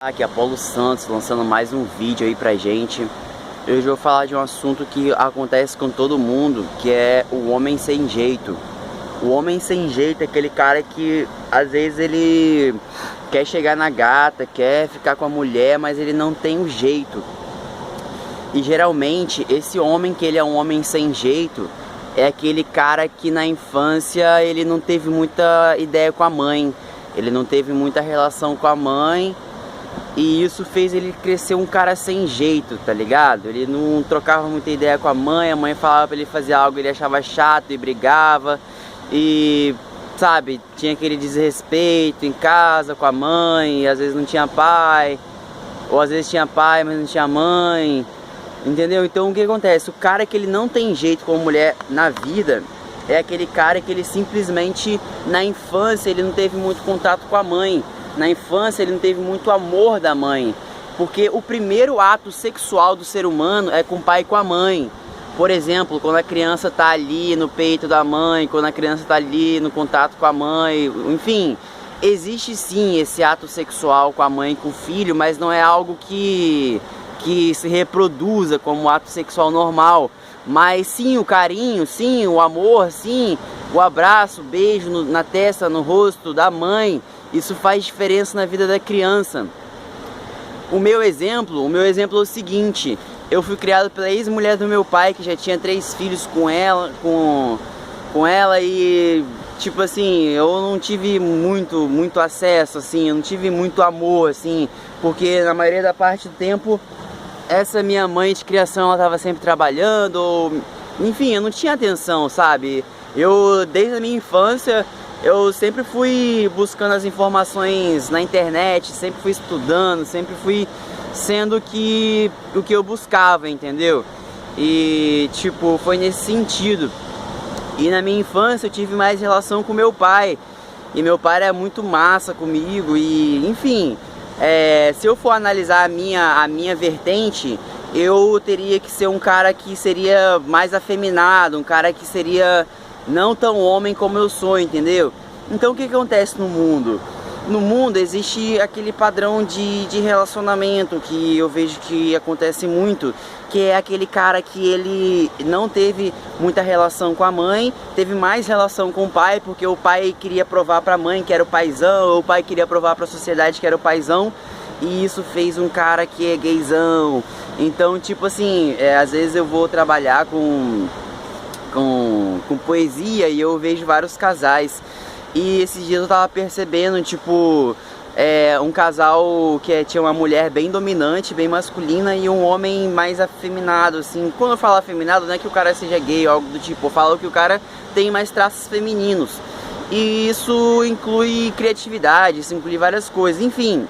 Aqui é Apolo Santos lançando mais um vídeo aí pra gente. Hoje eu vou falar de um assunto que acontece com todo mundo, que é o homem sem jeito. O homem sem jeito é aquele cara que às vezes ele quer chegar na gata, quer ficar com a mulher, mas ele não tem o jeito. E geralmente esse homem que ele é um homem sem jeito é aquele cara que na infância ele não teve muita ideia com a mãe, ele não teve muita relação com a mãe. E isso fez ele crescer um cara sem jeito, tá ligado? Ele não trocava muita ideia com a mãe falava pra ele fazer algo, ele achava chato e brigava. E, sabe, tinha aquele desrespeito em casa com a mãe, e às vezes não tinha pai, ou às vezes tinha pai, mas não tinha mãe, entendeu? Então o que acontece? O cara que ele não tem jeito com a mulher na vida é aquele cara que ele simplesmente, na infância, ele não teve muito contato com a mãe. Na infância ele não teve muito amor da mãe, porque o primeiro ato sexual do ser humano é com o pai e com a mãe. Por exemplo, quando a criança tá ali no peito da mãe, quando a criança tá ali no contato com a mãe, enfim, existe sim esse ato sexual com a mãe e com o filho, mas não é algo que se reproduza como ato sexual normal. Mas sim o carinho, sim o amor, sim o abraço, o beijo na testa, no rosto da mãe. Isso faz diferença na vida da criança. O meu exemplo é o seguinte: eu fui criado pela ex-mulher do meu pai, que já tinha 3 filhos com ela e tipo assim, eu não tive muito acesso assim, eu não tive muito amor assim, porque na maioria da parte do tempo essa minha mãe de criação, ela tava sempre trabalhando, ou, enfim, eu não tinha atenção, sabe? Eu desde a minha infância eu sempre fui buscando as informações na internet, sempre fui estudando, sempre fui sendo o que eu buscava, entendeu? E tipo, foi nesse sentido. E na minha infância eu tive mais relação com meu pai, e meu pai era muito massa comigo, e enfim, se eu for analisar a minha vertente, eu teria que ser um cara que seria mais afeminado, um cara que seria não tão homem como eu sou, entendeu? Então o que acontece no mundo? No mundo existe aquele padrão de relacionamento que eu vejo que acontece muito, que é aquele cara que ele não teve muita relação com a mãe, teve mais relação com o pai, porque o pai queria provar pra mãe que era o paizão, ou o pai queria provar pra sociedade que era o paizão, e isso fez um cara que é gaysão. Então tipo assim, às vezes eu vou trabalhar com poesia e eu vejo vários casais, e esses dias eu tava percebendo, tipo, um casal que tinha uma mulher bem dominante, bem masculina, e um homem mais afeminado, assim. Quando eu falo afeminado, não é que o cara seja gay ou algo do tipo, eu falo que o cara tem mais traços femininos. E isso inclui criatividade, isso inclui várias coisas, enfim.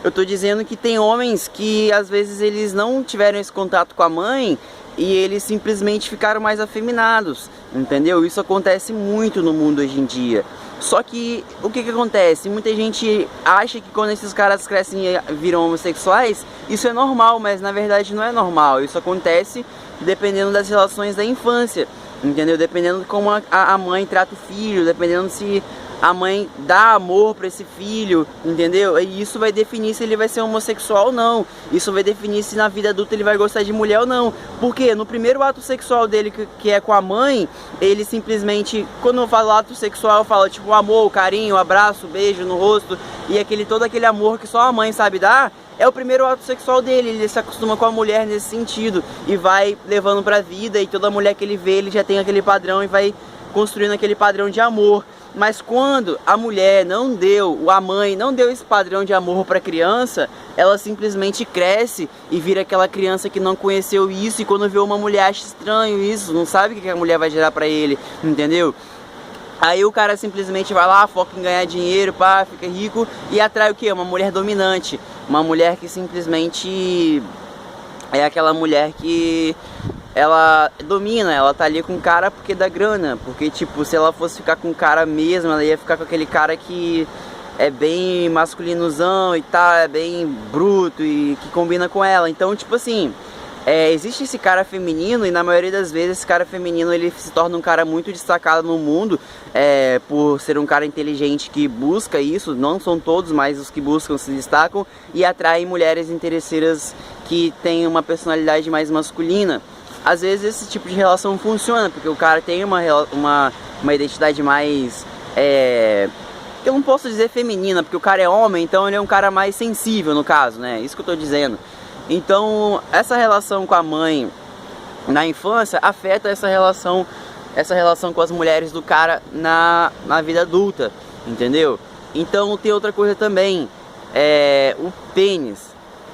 Eu tô dizendo que tem homens que às vezes eles não tiveram esse contato com a mãe e eles simplesmente ficaram mais afeminados, entendeu? Isso acontece muito no mundo hoje em dia. Só que o que acontece? Muita gente acha que quando esses caras crescem e viram homossexuais, isso é normal, mas na verdade não é normal. Isso acontece dependendo das relações da infância, entendeu? Dependendo de como a mãe trata o filho, dependendo se a mãe dá amor pra esse filho, entendeu? E isso vai definir se ele vai ser homossexual ou não. Isso vai definir se na vida adulta ele vai gostar de mulher ou não. Porque no primeiro ato sexual dele, que é com a mãe, ele simplesmente, quando eu falo ato sexual, eu falo tipo amor, carinho, abraço, beijo no rosto, e todo aquele amor que só a mãe sabe dar. É o primeiro ato sexual dele, ele se acostuma com a mulher nesse sentido e vai levando pra vida, e toda mulher que ele vê, ele já tem aquele padrão e vai construindo aquele padrão de amor. Mas quando a mulher a mãe não deu esse padrão de amor para a criança, ela simplesmente cresce e vira aquela criança que não conheceu isso, e quando vê uma mulher acha estranho isso, não sabe o que a mulher vai gerar para ele, entendeu? Aí o cara simplesmente vai lá, foca em ganhar dinheiro, pá, fica rico e atrai o quê? Uma mulher dominante, uma mulher que simplesmente é aquela mulher que ela domina, ela tá ali com o cara porque dá grana, porque tipo, se ela fosse ficar com o cara mesmo, ela ia ficar com aquele cara que é bem masculinozão e tal, é bem bruto e que combina com ela. Então tipo assim, existe esse cara feminino e na maioria das vezes esse cara feminino ele se torna um cara muito destacado no mundo, por ser um cara inteligente que busca isso. Não são todos, mas os que buscam se destacam e atraem mulheres interesseiras que têm uma personalidade mais masculina. Às vezes esse tipo de relação funciona, porque o cara tem uma identidade mais, eu não posso dizer feminina, porque o cara é homem, então ele é um cara mais sensível no caso, né? Isso que eu tô dizendo. Então, essa relação com a mãe na infância afeta essa relação com as mulheres do cara na vida adulta, entendeu? Então, tem outra coisa também, o pênis.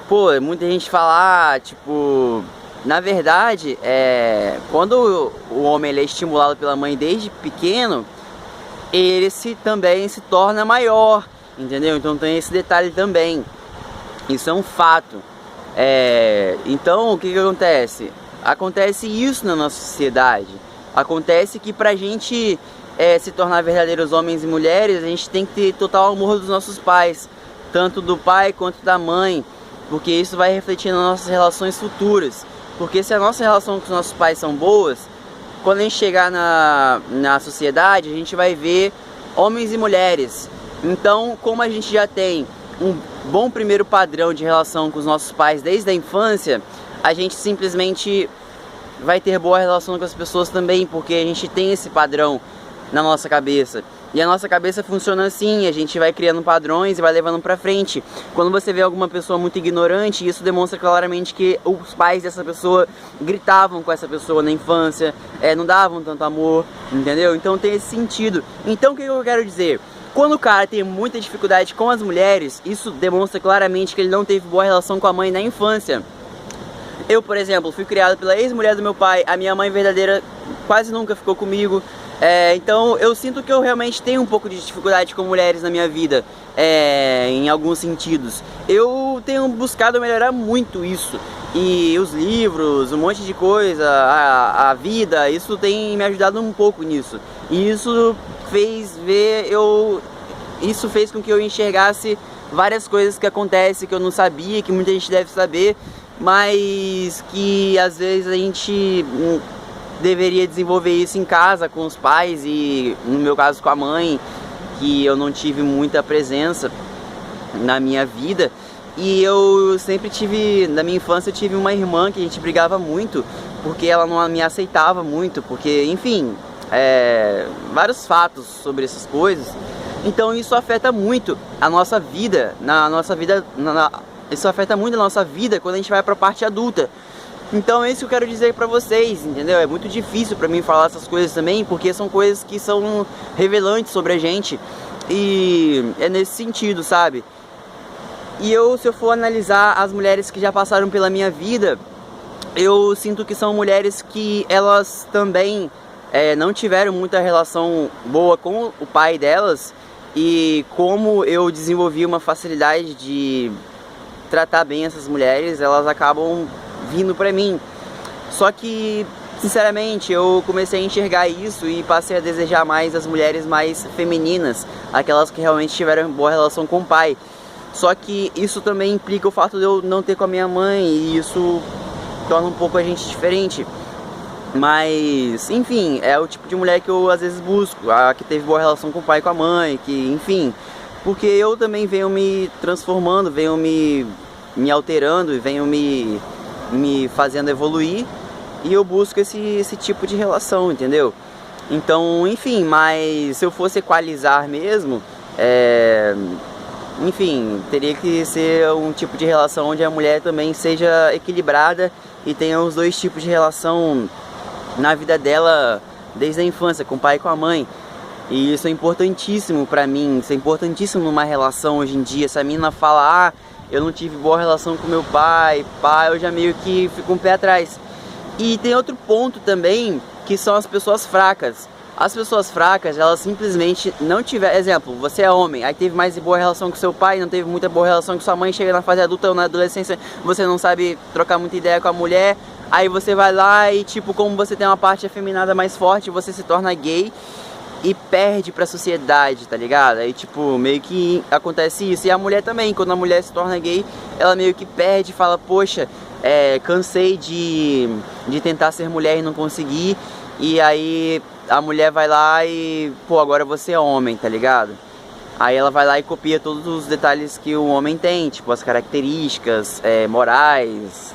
Pô, muita gente fala, tipo, na verdade, quando o homem ele é estimulado pela mãe desde pequeno, ele também se torna maior, entendeu? Então tem esse detalhe também. Isso é um fato. Então o que acontece? Acontece isso na nossa sociedade. Acontece que pra gente se tornar verdadeiros homens e mulheres, a gente tem que ter total amor dos nossos pais, tanto do pai quanto da mãe, porque isso vai refletir nas nossas relações futuras. Porque se a nossa relação com os nossos pais são boas, quando a gente chegar na sociedade, a gente vai ver homens e mulheres. Então, como a gente já tem um bom primeiro padrão de relação com os nossos pais desde a infância, a gente simplesmente vai ter boa relação com as pessoas também, porque a gente tem esse padrão na nossa cabeça. E a nossa cabeça funciona assim, a gente vai criando padrões e vai levando pra frente. Quando você vê alguma pessoa muito ignorante, isso demonstra claramente que os pais dessa pessoa gritavam com essa pessoa na infância, não davam tanto amor, entendeu? Então tem esse sentido. Então o que eu quero dizer? Quando o cara tem muita dificuldade com as mulheres, isso demonstra claramente que ele não teve boa relação com a mãe na infância. Eu, por exemplo, fui criado pela ex-mulher do meu pai, a minha mãe verdadeira quase nunca ficou comigo. Então eu sinto que eu realmente tenho um pouco de dificuldade com mulheres na minha vida, em alguns sentidos. Eu tenho buscado melhorar muito isso. E os livros, um monte de coisa, a vida, isso tem me ajudado um pouco nisso. E isso fez com que eu enxergasse várias coisas que acontecem, que eu não sabia, que muita gente deve saber, mas que às vezes a gente deveria desenvolver isso em casa com os pais e no meu caso com a mãe, que eu não tive muita presença na minha vida. E eu sempre tive, na minha infância eu tive uma irmã que a gente brigava muito, porque ela não me aceitava muito, porque enfim, vários fatos sobre essas coisas. Então isso afeta muito a nossa vida, isso afeta muito a nossa vida quando a gente vai pra parte adulta. Então é isso que eu quero dizer pra vocês, entendeu? É muito difícil pra mim falar essas coisas também, porque são coisas que são revelantes sobre a gente. E é nesse sentido, sabe? E se eu for analisar as mulheres que já passaram pela minha vida, eu sinto que são mulheres que elas também não tiveram muita relação boa com o pai delas. E como eu desenvolvi uma facilidade de tratar bem essas mulheres, elas acabam vindo pra mim. Só que, sinceramente, eu comecei a enxergar isso e passei a desejar mais as mulheres mais femininas, aquelas que realmente tiveram boa relação com o pai. Só que isso também implica o fato de eu não ter com a minha mãe, e isso torna um pouco a gente diferente. Mas, enfim, é o tipo de mulher que eu às vezes busco, a que teve boa relação com o pai e com a mãe, que, enfim, porque eu também venho me transformando, venho me alterando e venho me fazendo evoluir, e eu busco esse tipo de relação, entendeu? Então, enfim, mas se eu fosse equalizar mesmo, enfim, teria que ser um tipo de relação onde a mulher também seja equilibrada e tenha os dois tipos de relação na vida dela desde a infância, com o pai e com a mãe. E isso é importantíssimo pra mim, isso é importantíssimo numa relação hoje em dia. Se a menina fala, eu não tive boa relação com meu pai, eu já meio que fico um pé atrás. E tem outro ponto também, que são as pessoas fracas. As pessoas fracas, elas simplesmente não tiveram... Exemplo, você é homem, aí teve mais boa relação com seu pai, não teve muita boa relação com sua mãe, chega na fase adulta ou na adolescência, você não sabe trocar muita ideia com a mulher, aí você vai lá e, tipo, como você tem uma parte afeminada mais forte, você se torna gay e perde pra sociedade, tá ligado? Aí, tipo, meio que acontece isso. E a mulher também, quando a mulher se torna gay, ela meio que perde e fala, poxa, cansei de tentar ser mulher e não conseguir, e aí a mulher vai lá e, pô, agora você é homem, tá ligado? Aí ela vai lá e copia todos os detalhes que o homem tem, tipo as características morais,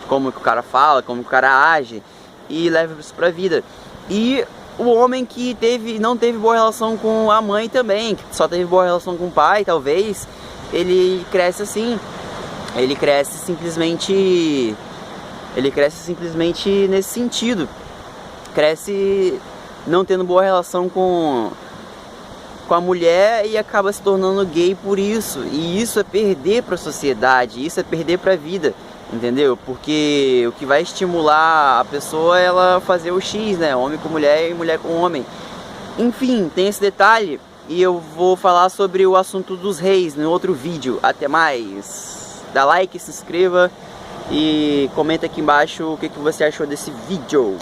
como que o cara fala, como que o cara age, e leva isso pra vida. E o homem que não teve boa relação com a mãe também, que só teve boa relação com o pai, talvez, ele cresce assim. Ele cresce simplesmente nesse sentido. Cresce não tendo boa relação com a mulher e acaba se tornando gay por isso. E isso é perder para a sociedade, isso é perder para a vida, entendeu? Porque o que vai estimular a pessoa é ela fazer o X, né? Homem com mulher e mulher com homem. Enfim, tem esse detalhe e eu vou falar sobre o assunto dos reis no outro vídeo. Até mais! Dá like, se inscreva e comenta aqui embaixo o que você achou desse vídeo.